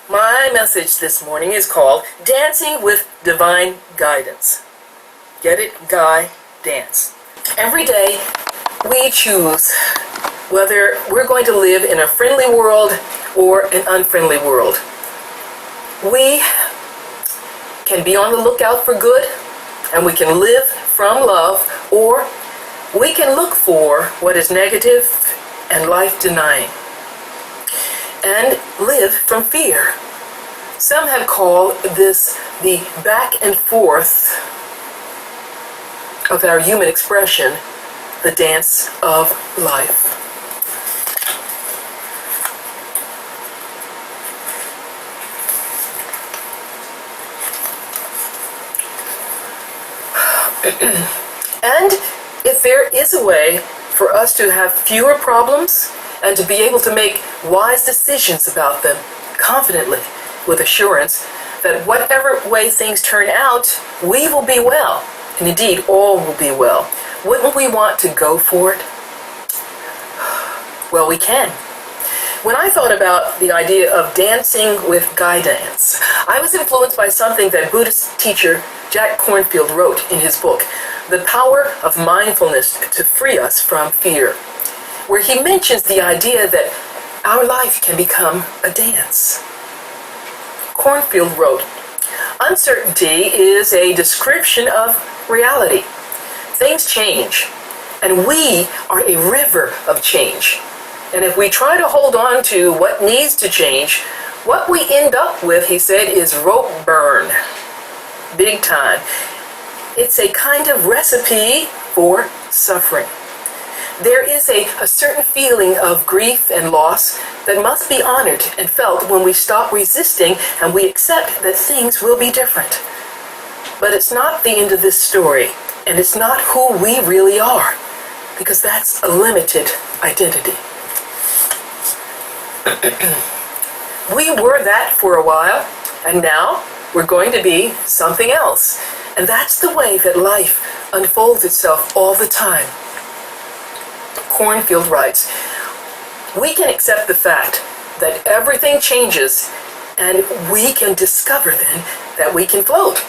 My message this morning is called Dancing with Divine Guidance. Get it? Guy, dance. Every day we choose whether we're going to live in a friendly world or an unfriendly world. We can be on the lookout for good, and we can live from love, or we can look for what is negative and life-denying, and live from fear. Some have called this the back and forth of our human expression, the dance of life. And if there is a way for us to have fewer problems and to be able to make wise decisions about them confidently, with assurance that whatever way things turn out, we will be well, and indeed all will be well, wouldn't we want to go for it? Well, we can. When I thought about the idea of dancing with gui-dance, I was influenced by something that Buddhist teacher Jack Kornfield wrote in his book, The Power of Mindfulness to Free Us from Fear, where he mentions the idea that our life can become a dance. Kornfield wrote, "Uncertainty is a description of reality. Things change, and we are a river of change. And if we try to hold on to what needs to change, what we end up with," he said, "is rope burn. Big time. It's a kind of recipe for suffering. There is a certain feeling of grief and loss that must be honored and felt when we stop resisting and we accept that things will be different. But it's not the end of this story, and it's not who we really are, because that's a limited identity. We were that for a while, and now we're going to be something else. And that's the way that life unfolds itself all the time." Kornfield writes, "We can accept the fact that everything changes, and we can discover then that we can float,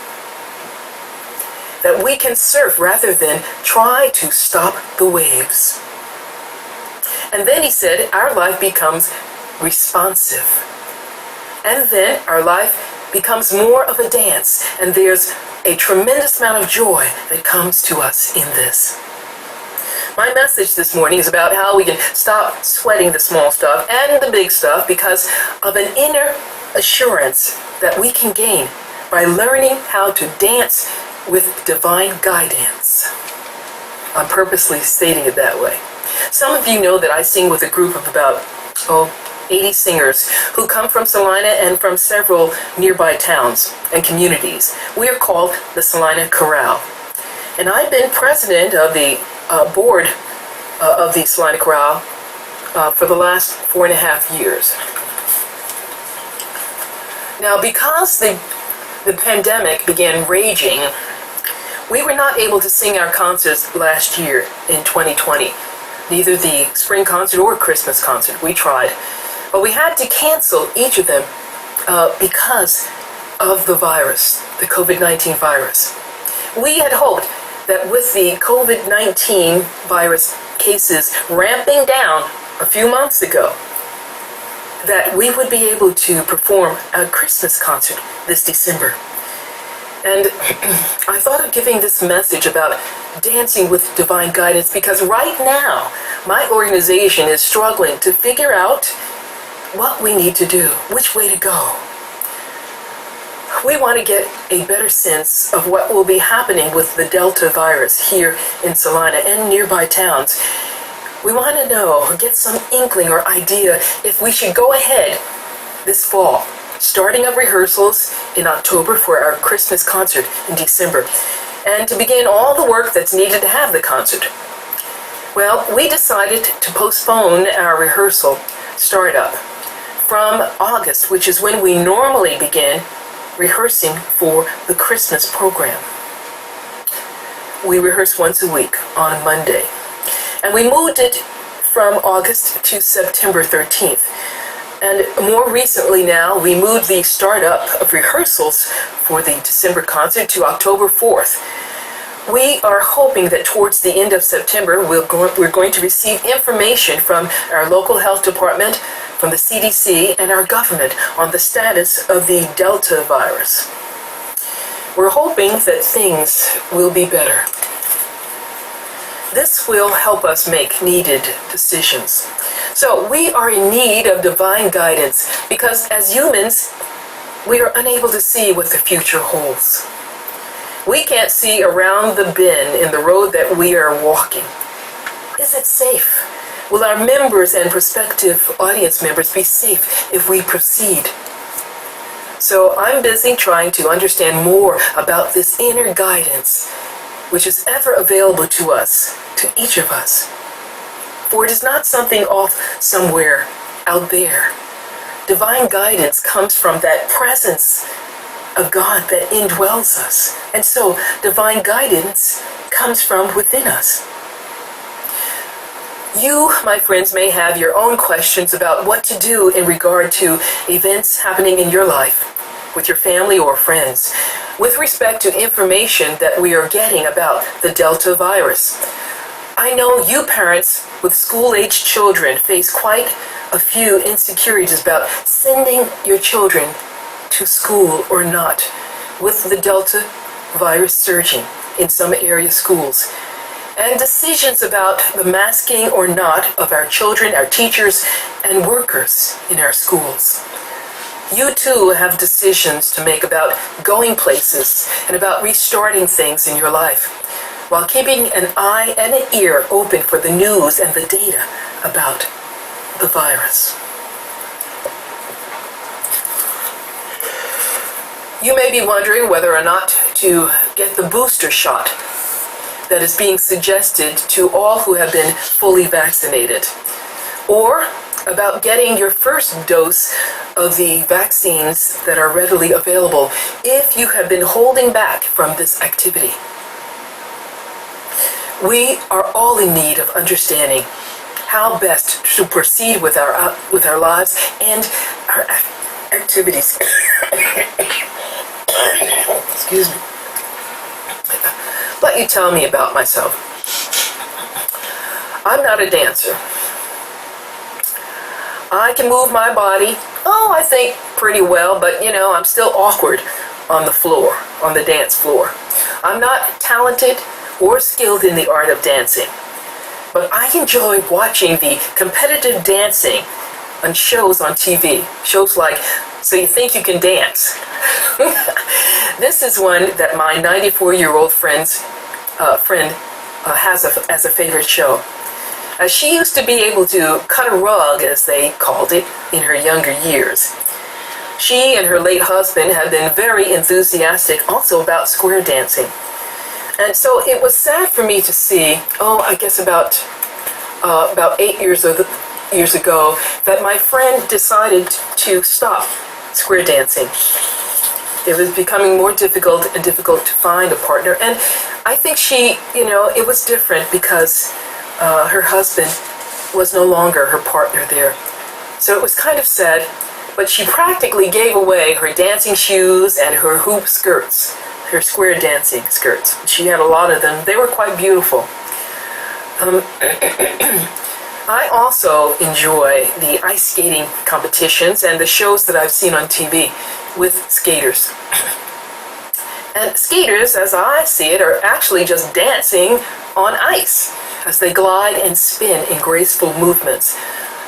that we can surf rather than try to stop the waves." And then he said, our life becomes responsive. And then our life becomes more of a dance, and there's a tremendous amount of joy that comes to us in this. My message this morning is about how we can stop sweating the small stuff and the big stuff because of an inner assurance that we can gain by learning how to dance with divine guidance. I'm purposely stating it that way. Some of you know that I sing with a group of about 80 singers who come from Salina and from several nearby towns and communities. We are called the Salina Chorale. And I've been president of the board of the Salina Chorale for the last 4.5 years. Now, because the pandemic began raging, we were not able to sing our concerts last year in 2020. Neither the spring concert or Christmas concert. We tried. But we had to cancel each of them because of the virus, the COVID-19 virus. We had hoped that with the COVID-19 virus cases ramping down a few months ago, that we would be able to perform a Christmas concert this December. And I thought of giving this message about dancing with divine guidance because right now, my organization is struggling to figure out what we need to do, which way to go. We want to get a better sense of what will be happening with the Delta virus here in Salina and nearby towns. We want to know, get some inkling or idea if we should go ahead this fall, starting up rehearsals in October for our Christmas concert in December, and to begin all the work that's needed to have the concert. Well, we decided to postpone our rehearsal startup from August, which is when we normally begin rehearsing for the Christmas program. We rehearse once a week on Monday. And we moved it from August to September 13th. And more recently now, we moved the startup of rehearsals for the December concert to October 4th. We are hoping that towards the end of September, we're going to receive information from our local health department, from the CDC, and our government on the status of the Delta virus. We're hoping that things will be better. This will help us make needed decisions. So we are in need of divine guidance because as humans, we are unable to see what the future holds. We can't see around the bend in the road that we are walking. Is it safe? Will our members and prospective audience members be safe if we proceed? So I'm busy trying to understand more about this inner guidance, which is ever available to us, to each of us. For it is not something off somewhere out there. Divine guidance comes from that presence of God that indwells us. And so divine guidance comes from within us. You, my friends, may have your own questions about what to do in regard to events happening in your life, with your family or friends, with respect to information that we are getting about the Delta virus. I know you parents with school-aged children face quite a few insecurities about sending your children to school or not, with the Delta virus surging in some area schools, and decisions about the masking or not of our children, our teachers, and workers in our schools. You too have decisions to make about going places and about restarting things in your life, while keeping an eye and an ear open for the news and the data about the virus. You may be wondering whether or not to get the booster shot that is being suggested to all who have been fully vaccinated, or about getting your first dose of the vaccines that are readily available if you have been holding back from this activity. We are all in need of understanding how best to proceed with our lives and our activities. Excuse me. Let you tell me about myself. I'm not a dancer. I can move my body, I think pretty well, but I'm still awkward on the floor, on the dance floor. I'm not talented or skilled in the art of dancing, but I enjoy watching the competitive dancing on shows on TV. Shows like So You Think You Can Dance. This is one that my 94-year-old friend has as a favorite show. She used to be able to cut a rug, as they called it, in her younger years. She and her late husband had been very enthusiastic also about square dancing. And so it was sad for me to see, I guess about 8 years ago, that my friend decided to stop square dancing. It was becoming more difficult and difficult to find a partner. And I think she, it was different because her husband was no longer her partner there. So it was kind of sad, but she practically gave away her dancing shoes and her hoop skirts, her square dancing skirts. She had a lot of them. They were quite beautiful. I also enjoy the ice skating competitions and the shows that I've seen on TV with skaters. And skaters, as I see it, are actually just dancing on ice as they glide and spin in graceful movements.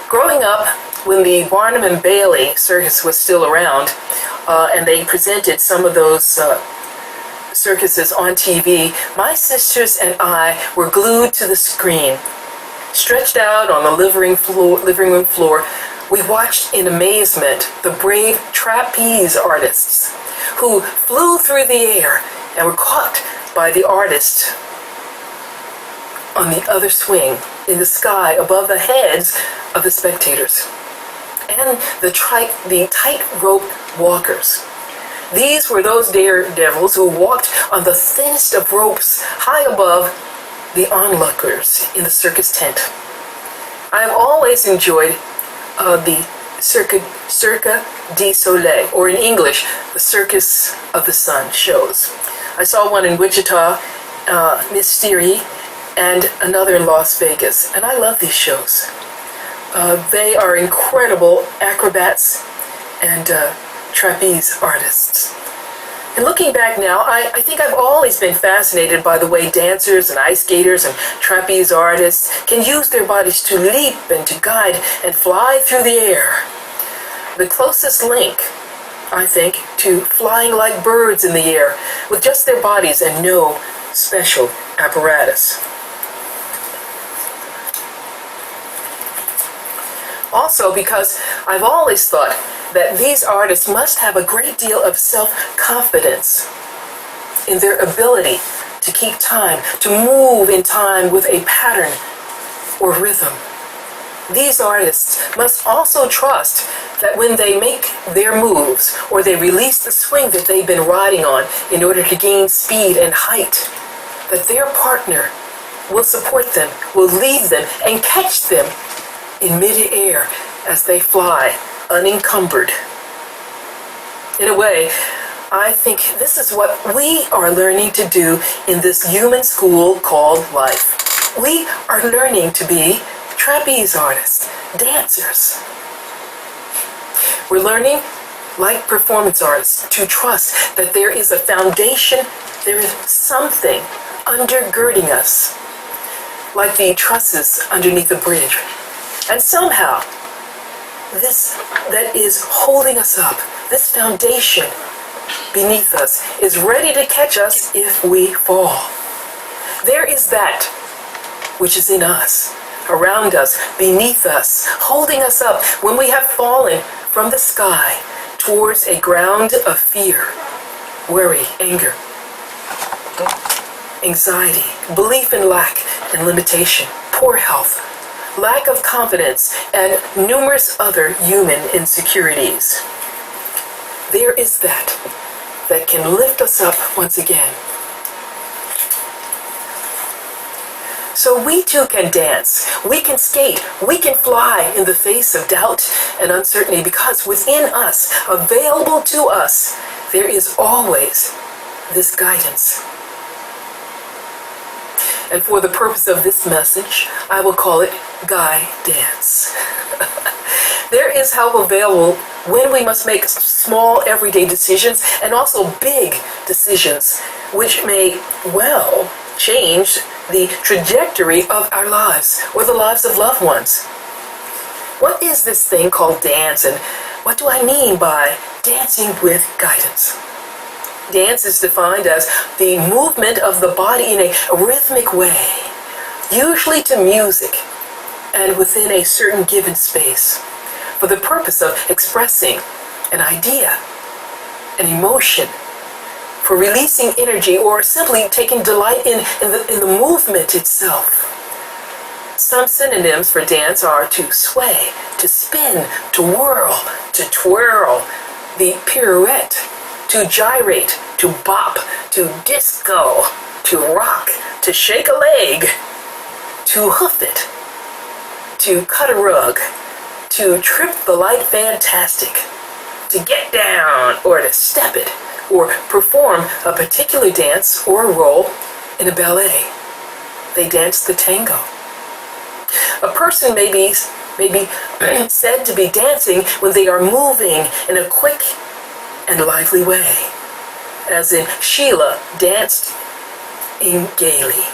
Growing up, when the Barnum and Bailey circus was still around, and they presented some of those circuses on TV, my sisters and I were glued to the screen. Stretched out on the living room floor, we watched in amazement the brave trapeze artists who flew through the air and were caught by the artist on the other swing in the sky above the heads of the spectators. And the tightrope walkers. These were those daredevils who walked on the thinnest of ropes high above the onlookers in the circus tent. I have always enjoyed the Cirque du Soleil, or in English, the Circus of the Sun shows. I saw one in Wichita, Mystery, and another in Las Vegas, and I love these shows. They are incredible acrobats and trapeze artists. And looking back now, I think I've always been fascinated by the way dancers and ice skaters and trapeze artists can use their bodies to leap and to guide and fly through the air. The closest link, I think, to flying like birds in the air with just their bodies and no special apparatus. Also, because I've always thought that these artists must have a great deal of self-confidence in their ability to keep time, to move in time with a pattern or rhythm. These artists must also trust that when they make their moves or they release the swing that they've been riding on in order to gain speed and height, that their partner will support them, will lead them, and catch them in mid-air as they fly, unencumbered. In a way, I think this is what we are learning to do in this human school called life. We are learning to be trapeze artists, dancers. We're learning, like performance artists, to trust that there is a foundation, there is something undergirding us, like the trusses underneath a bridge. And somehow, this that is holding us up, this foundation beneath us, is ready to catch us if we fall. There is that which is in us, around us, beneath us, holding us up when we have fallen from the sky towards a ground of fear, worry, anger, anxiety, belief in lack and limitation, poor health, lack of confidence, and numerous other human insecurities. There is that can lift us up once again. So we too can dance, we can skate, we can fly in the face of doubt and uncertainty, because within us, available to us, there is always this guidance. And for the purpose of this message, I will call it gui-dance. There is help available when we must make small everyday decisions and also big decisions, which may well change the trajectory of our lives or the lives of loved ones. What is this thing called dance, and what do I mean by dancing with guidance? Dance is defined as the movement of the body in a rhythmic way, usually to music and within a certain given space, for the purpose of expressing an idea, an emotion, for releasing energy, or simply taking delight in the movement itself. Some synonyms for dance are to sway, to spin, to whirl, to twirl, the pirouette, to gyrate, to bop, to disco, to rock, to shake a leg, to hoof it, to cut a rug, to trip the light fantastic, to get down, or to step it, or perform a particular dance or role in a ballet. They dance the tango. A person may be said to be dancing when they are moving in a quick and lively way, as in Sheila danced in gaily.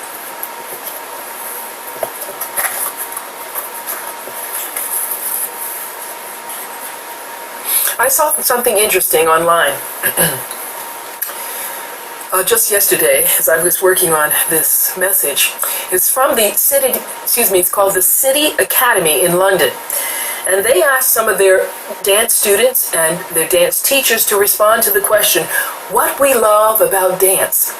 I saw something interesting online just yesterday as I was working on this message. It's from the City, it's called the City Academy in London. And they asked some of their dance students and their dance teachers to respond to the question, what we love about dance, ...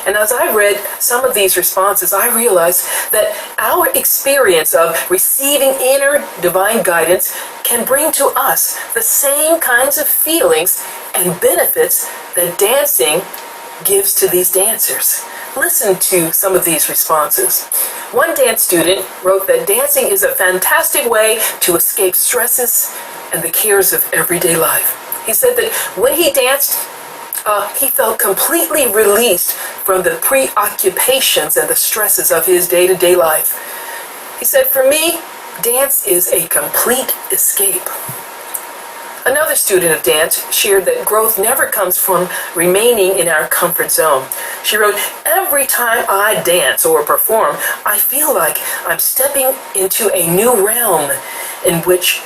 And as I read some of these responses, I realized that our experience of receiving inner divine guidance can bring to us the same kinds of feelings and benefits that dancing gives to these dancers. Listen to some of these responses. One dance student wrote that dancing is a fantastic way to escape stresses and the cares of everyday life. He said that when he danced, he felt completely released from the preoccupations and the stresses of his day-to-day life. He said, for me, dance is a complete escape. Another student of dance shared that growth never comes from remaining in our comfort zone. She wrote, every time I dance or perform, I feel like I'm stepping into a new realm in which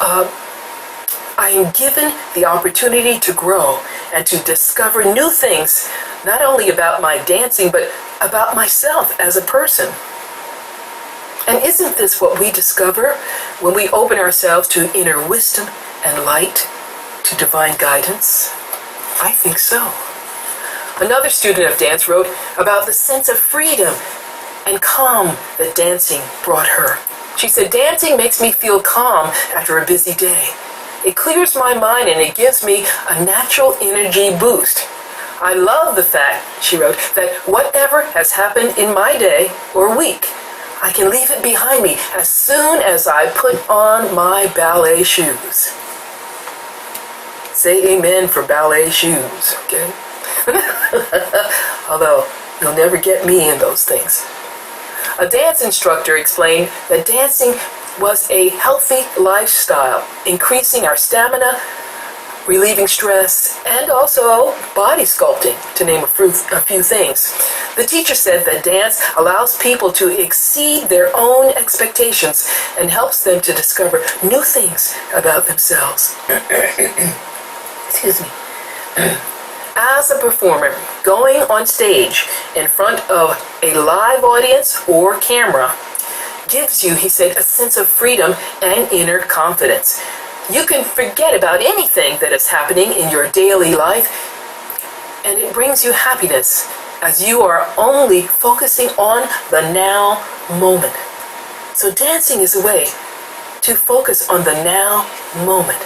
I am given the opportunity to grow and to discover new things, not only about my dancing, but about myself as a person. And isn't this what we discover when we open ourselves to inner wisdom and light, to divine guidance? I think so. Another student of dance wrote about the sense of freedom and calm that dancing brought her. She said, dancing makes me feel calm after a busy day. It clears my mind and it gives me a natural energy boost. I love the fact, she wrote, that whatever has happened in my day or week, I can leave it behind me as soon as I put on my ballet shoes. Say amen for ballet shoes, okay? Although, you'll never get me in those things. A dance instructor explained that dancing was a healthy lifestyle, increasing our stamina, relieving stress, and also body sculpting, to name a few things. The teacher said that dance allows people to exceed their own expectations and helps them to discover new things about themselves. Excuse me. As a performer, going on stage in front of a live audience or camera gives you, he said, a sense of freedom and inner confidence. You can forget about anything that is happening in your daily life, and it brings you happiness as you are only focusing on the now moment. So dancing is a way to focus on the now moment,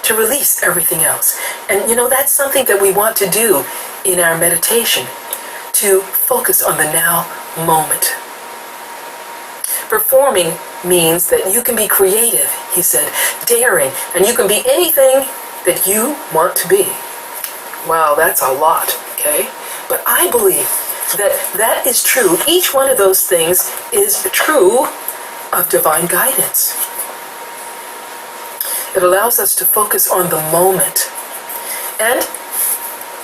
to release everything else. And that's something that we want to do in our meditation, to focus on the now moment. Performing means that you can be creative, he said, daring, and you can be anything that you want to be. Wow, that's a lot, okay? But I believe that that is true. Each one of those things is true of divine guidance. It allows us to focus on the moment. And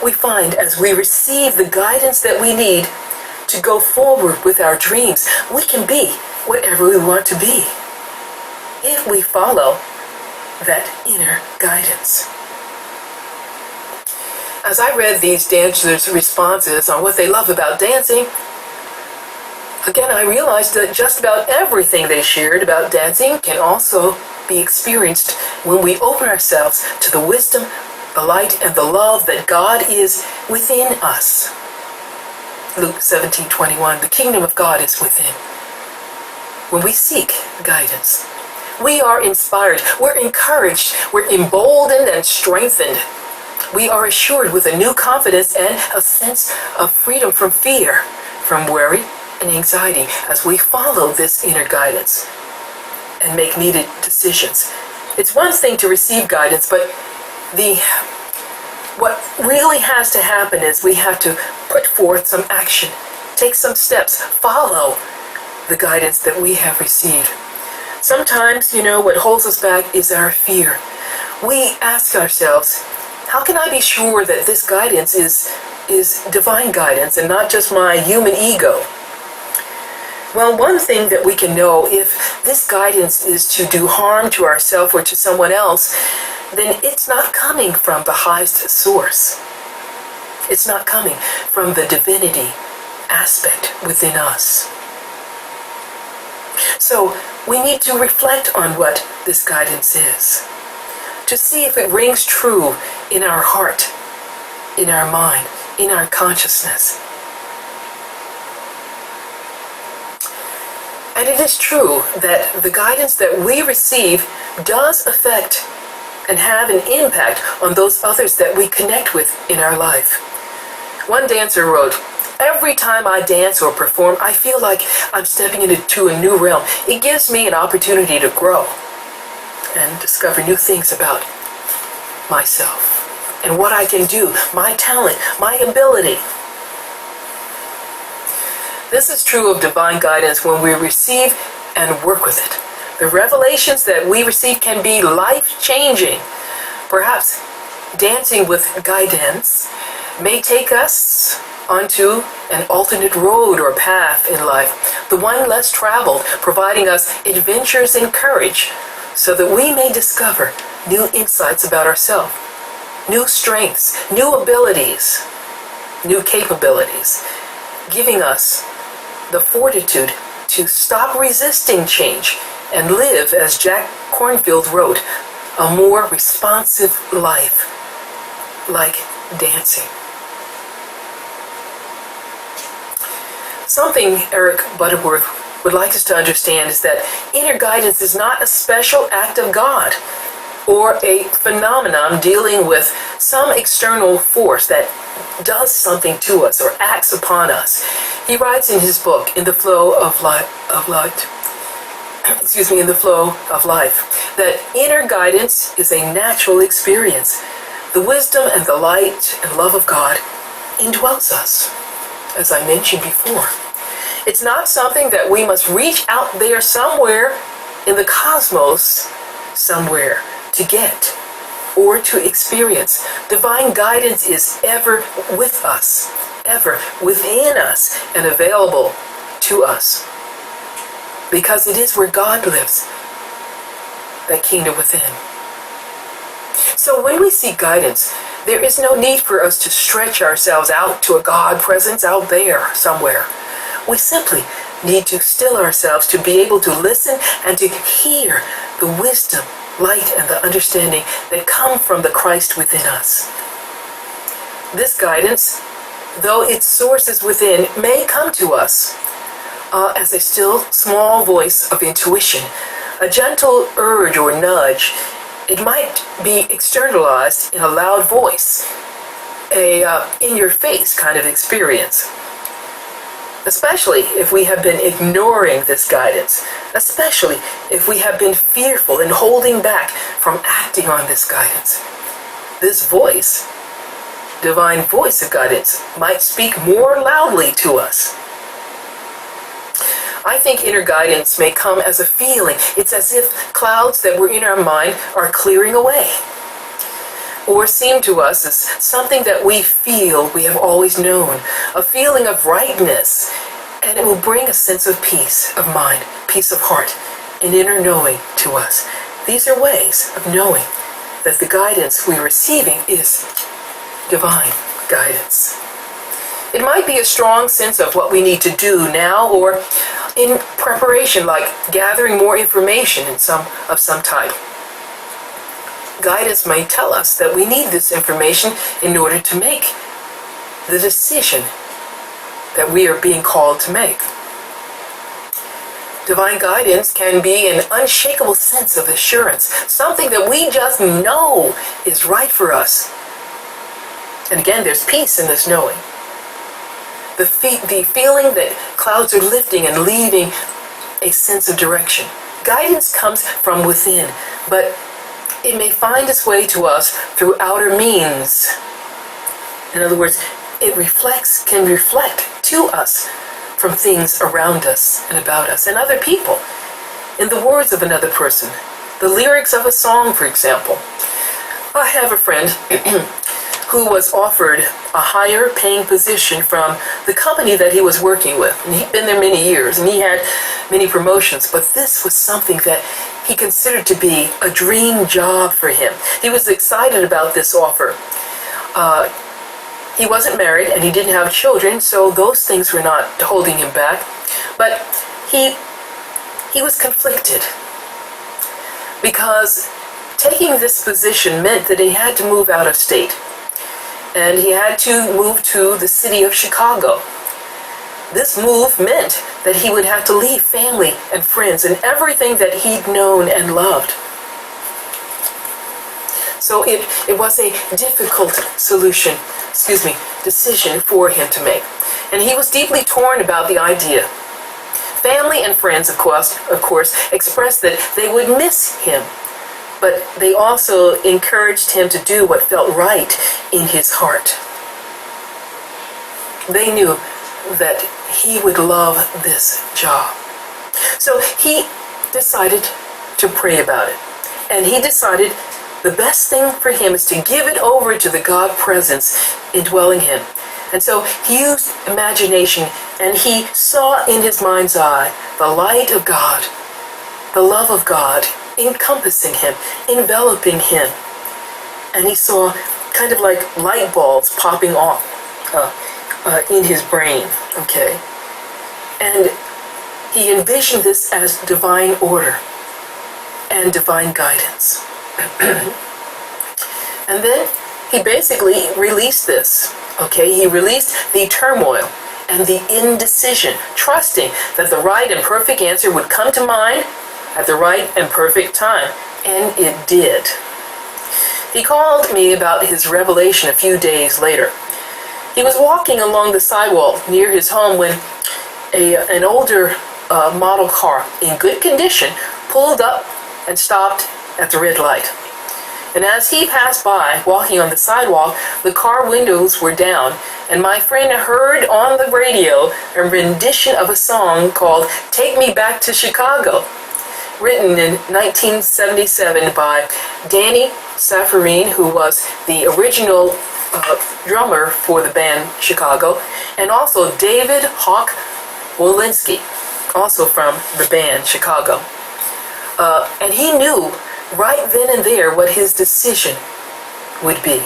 we find as we receive the guidance that we need to go forward with our dreams, we can be whatever we want to be if we follow that inner guidance. As I read these dancers' responses on what they love about dancing, again, I realized that just about everything they shared about dancing can also be experienced when we open ourselves to the wisdom, the light, and the love that God is within us. Luke 17:21, the kingdom of God is within. When we seek guidance, we are inspired, we're encouraged, we're emboldened and strengthened. We are assured with a new confidence and a sense of freedom from fear, from worry and anxiety as we follow this inner guidance and make needed decisions. It's one thing to receive guidance, but what really has to happen is we have to put forth some action, take some steps, follow the guidance that we have received. Sometimes, what holds us back is our fear. We ask ourselves, how can I be sure that this guidance is divine guidance and not just my human ego? Well, one thing that we can know, if this guidance is to do harm to ourselves or to someone else, then it's not coming from the highest source. It's not coming from the divinity aspect within us. So we need to reflect on what this guidance is, to see if it rings true in our heart, in our mind, in our consciousness. And it is true that the guidance that we receive does affect and have an impact on those others that we connect with in our life. One dancer wrote, Every time I dance or perform, I feel like I'm stepping into a new realm. It gives me an opportunity to grow and discover new things about myself and what I can do, my talent, my ability. This is true of divine guidance when we receive and work with it. The revelations that we receive can be life-changing. Perhaps dancing with gui-dance may take us onto an alternate road or path in life, the one less traveled, providing us adventures and courage so that we may discover new insights about ourselves, new strengths, new abilities, new capabilities, giving us the fortitude to stop resisting change and live, as Jack Kornfield wrote, a more responsive life, like dancing. Something Eric Butterworth would like us to understand is that inner guidance is not a special act of God or a phenomenon dealing with some external force that does something to us or acts upon us. He writes in his book, In the Flow of Life, that inner guidance is a natural experience. The wisdom and the light and love of God indwells us, as I mentioned before. It's not something that we must reach out there somewhere in the cosmos, somewhere to get or to experience. Divine guidance is ever with us, ever within us, and available to us. Because it is where God lives, that kingdom within. So when we seek guidance, there is no need for us to stretch ourselves out to a God presence out there somewhere. We simply need to still ourselves to be able to listen and to hear the wisdom, light, and the understanding that come from the Christ within us. This guidance, though its source is within, may come to us as a still small voice of intuition, a gentle urge or nudge. It might be externalized in a loud voice, a in-your-face kind of experience. Especially if we have been ignoring this guidance, especially if we have been fearful and holding back from acting on this guidance. This voice, divine voice of guidance, might speak more loudly to us. I think inner guidance may come as a feeling. It's as if clouds that were in our mind are clearing away, or seem to us as something that we feel we have always known, a feeling of rightness, and it will bring a sense of peace of mind, peace of heart, and inner knowing to us. These are ways of knowing that the guidance we're receiving is divine guidance. It might be a strong sense of what we need to do now or in preparation, like gathering more information of some type. Guidance may tell us that we need this information in order to make the decision that we are being called to make. Divine guidance can be an unshakable sense of assurance, something that we just know is right for us. And again, there's peace in this knowing. The feeling that clouds are lifting and leaving a sense of direction. Guidance comes from within, but it may find its way to us through outer means. In other words, it can reflect to us from things around us and about us and other people. In the words of another person, the lyrics of a song, for example. I have a friend who was offered a higher paying position from the company that he was working with. And he'd been there many years and he had many promotions, but this was something that he considered to be a dream job for him. He was excited about this offer. He wasn't married and he didn't have children, so those things were not holding him back. But he was conflicted because taking this position meant that he had to move out of state. And he had to move to the city of Chicago. This move meant that he would have to leave family and friends and everything that he'd known and loved. So it was a difficult decision for him to make. and he was deeply torn about the idea. Family and friends, of course, expressed that they would miss him, but they also encouraged him to do what felt right in his heart. They knew that he would love this job. So he decided to pray about it. And he decided the best thing for him is to give it over to the God presence indwelling him. And so he used imagination, and he saw in his mind's eye the light of God, the love of God encompassing him, enveloping him. And he saw kind of like light bulbs popping off in his brain, okay? And he envisioned this as divine order and divine guidance. And then he basically released this, okay? He released the turmoil and the indecision, trusting that the right and perfect answer would come to mind at the right and perfect time. And it did. He called me about his revelation a few days later. He was walking along the sidewalk near his home when an older model car in good condition pulled up and stopped at the red light. And as he passed by, walking on the sidewalk, the car windows were down, and my friend heard on the radio a rendition of a song called "Take Me Back to Chicago," written in 1977 by Danny Saffarine, who was the original drummer for the band Chicago, and also David Hawk Wolinski, also from the band Chicago. And he knew right then and there what his decision would be.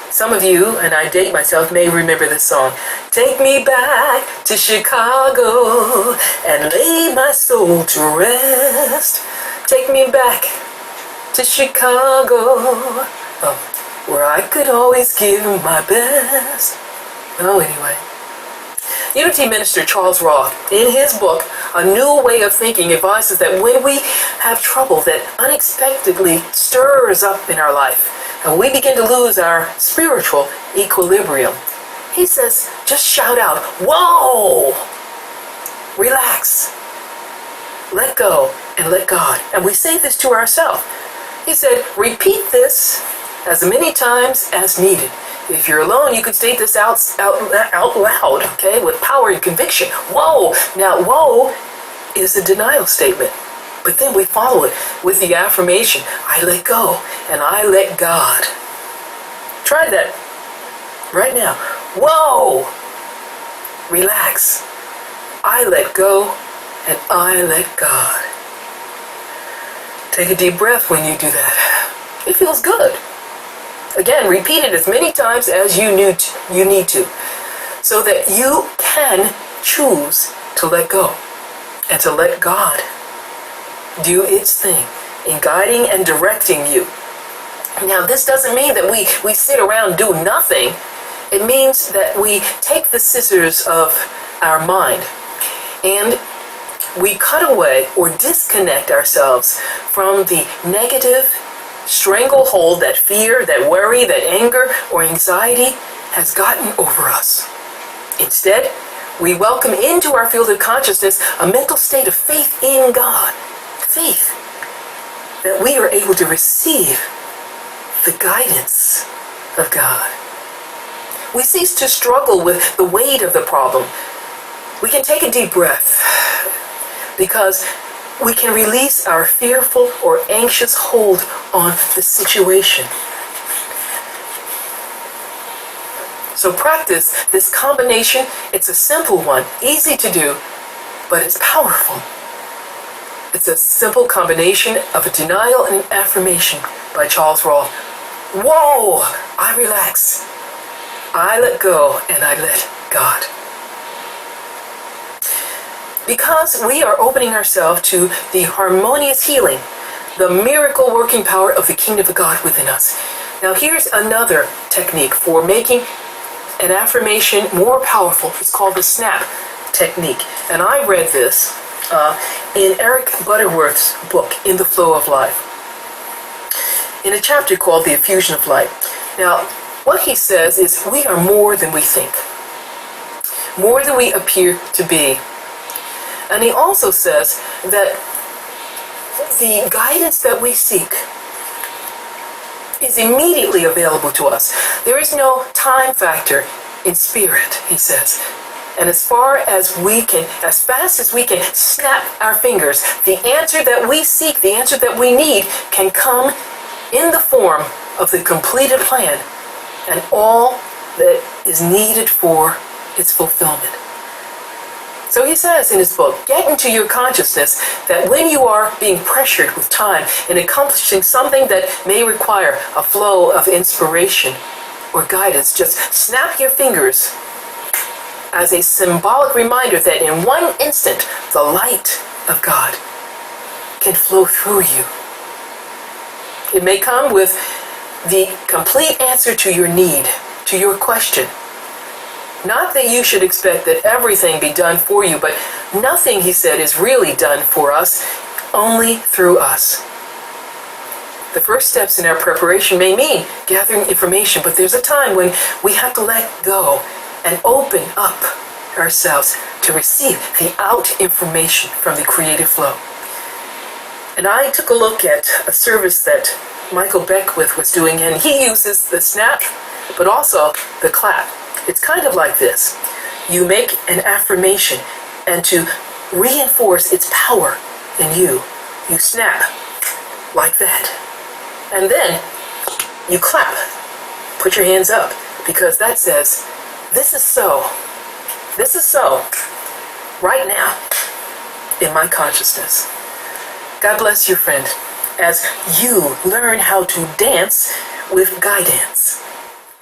Some of you, and I date myself, may remember this song. Take me back to Chicago and lay my soul to rest. Take me back to Chicago, where I could always give my best. Oh, anyway. Unity minister Charles Roth, in his book, A New Way of Thinking, advises that when we have trouble that unexpectedly stirs up in our life, and we begin to lose our spiritual equilibrium, he says, just shout out, "Whoa!" Relax. Let go and let God. And we say this to ourselves. He said, repeat this as many times as needed. If you're alone, you can state this out loud, okay, with power and conviction. Whoa! Now, whoa is a denial statement. But then we follow it with the affirmation, I let go and I let God. Try that right now. Whoa! Relax. I let go and I let God. Take a deep breath when you do that. It feels good. Again, repeat it as many times as you need to, so that you can choose to let go and to let God do its thing in guiding and directing you. Now, this doesn't mean that we sit around doing nothing. It means that we take the scissors of our mind and we cut away or disconnect ourselves from the negative stranglehold that fear, that worry, that anger, or anxiety has gotten over us. Instead, we welcome into our field of consciousness a mental state of faith in God. Faith that we are able to receive the guidance of God. We cease to struggle with the weight of the problem. We can take a deep breath because we can release our fearful or anxious hold on the situation. So practice this combination. It's a simple one, easy to do, but it's powerful. It's a simple combination of a denial and an affirmation by Charles Roth. Whoa! I relax. I let go and I let God. Because we are opening ourselves to the harmonious healing, the miracle working power of the kingdom of God within us. Now here's another technique for making an affirmation more powerful. It's called the SNAP technique. And I read this in Eric Butterworth's book, In the Flow of Life, in a chapter called The Effusion of Light. Now, what he says is we are more than we think. more than we appear to be. And he also says that the guidance that we seek is immediately available to us. There is no time factor in spirit, he says. And as fast as we can snap our fingers, the answer that we seek, the answer that we need, can come in the form of the completed plan and all that is needed for its fulfillment. So he says in his book, get into your consciousness that when you are being pressured with time in accomplishing something that may require a flow of inspiration or guidance, just snap your fingers as a symbolic reminder that in one instant, the light of God can flow through you. It may come with the complete answer to your need, to your question. Not that you should expect that everything be done for you, but nothing, he said, is really done for us, only through us. The first steps in our preparation may mean gathering information, but there's a time when we have to let go and open up ourselves to receive the out information from the creative flow. And I took a look at a service that Michael Beckwith was doing, and he uses the snap, but also the clap. It's kind of like this. You make an affirmation, and to reinforce its power in you, you snap like that. And then you clap. Put your hands up, because that says, this is so. This is so. Right now, in my consciousness. God bless you, friend, as you learn how to dance with gui-dance.